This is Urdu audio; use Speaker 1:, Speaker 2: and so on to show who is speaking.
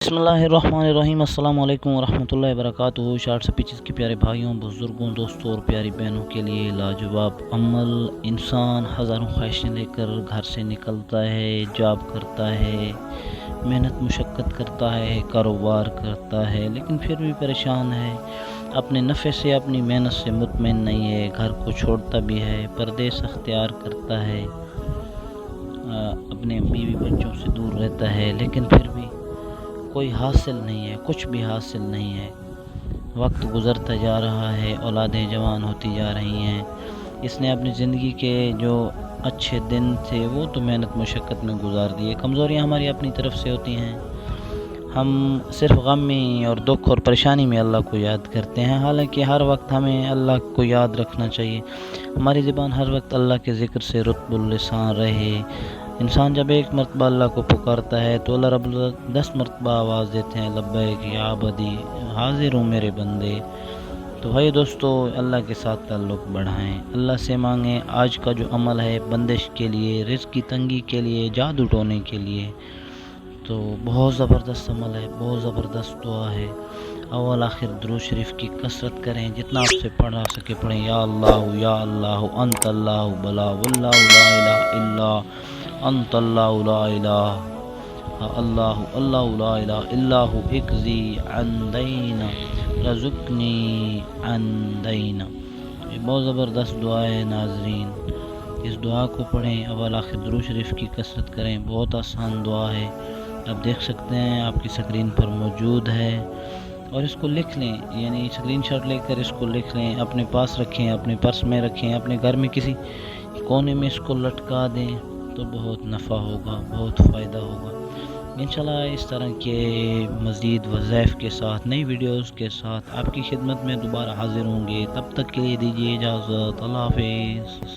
Speaker 1: بسم اللہ الرحمن الرحیم۔ السلام علیکم ورحمۃ اللہ وبرکاتہ۔ شارٹ سپیچز کے پیارے بھائیوں، بزرگوں، دوستوں اور پیاری بہنوں کے لیے لاجواب عمل۔ انسان ہزاروں خواہشیں لے کر گھر سے نکلتا ہے، جاب کرتا ہے، محنت مشقت کرتا ہے، کاروبار کرتا ہے، لیکن پھر بھی پریشان ہے، اپنے نفع سے، اپنی محنت سے مطمئن نہیں ہے، گھر کو چھوڑتا بھی ہے، پردیس اختیار کرتا ہے، اپنے بیوی بچوں سے دور رہتا ہے، لیکن پھر بھی کوئی حاصل نہیں ہے، کچھ بھی حاصل نہیں ہے۔ وقت گزرتا جا رہا ہے، اولادیں جوان ہوتی جا رہی ہیں۔ اس نے اپنی زندگی کے جو اچھے دن تھے وہ تو محنت مشقت میں گزار دیے۔ کمزوریاں ہماری اپنی طرف سے ہوتی ہیں، ہم صرف غم میں اور دکھ اور پریشانی میں اللہ کو یاد کرتے ہیں، حالانکہ ہر وقت ہمیں اللہ کو یاد رکھنا چاہیے۔ ہماری زبان ہر وقت اللہ کے ذکر سے رطب اللسان رہے۔ انسان جب ایک مرتبہ اللہ کو پکارتا ہے تو اللہ رب العزت 10 مرتبہ آواز دیتے ہیں، لبیک یا عبدی، حاضر ہوں میرے بندے۔ تو بھائی دوستو، اللہ کے ساتھ تعلق بڑھائیں، اللہ سے مانگیں۔ آج کا جو عمل ہے بندش کے لیے، رزق کی تنگی کے لیے، جادو ٹونے کے لیے، تو بہت زبردست عمل ہے، بہت زبردست دعا ہے۔ اول آخر درود شریف کی کثرت کریں، جتنا آپ سے پڑھا سکے پڑھیں۔ یا اللہ انت اللہ بلا واللہ لا الہ الا انت اللہ لا الہ اللہ لا الہ الا ہو اقضی عن دینا رزقنی عن دینا۔ یہ بہت زبردست دعا ہے ناظرین، اس دعا کو پڑھیں، اول آخر درود شریف کی کثرت کریں، بہت آسان دعا ہے، آپ دیکھ سکتے ہیں، آپ کی سکرین پر موجود ہے، اور اس کو لکھ لیں، یعنی اسکرین شاٹ لے کر اس کو لکھ لیں، اپنے پاس رکھیں، اپنے پرس میں رکھیں، اپنے گھر میں کسی کونے میں اس کو لٹکا دیں، تو بہت نفع ہوگا، بہت فائدہ ہوگا انشاءاللہ۔ اس طرح کے مزید وظائف کے ساتھ، نئی ویڈیوز کے ساتھ آپ کی خدمت میں دوبارہ حاضر ہوں گے، تب تک کے لیے دیجیے اجازت، اللہ حافظ۔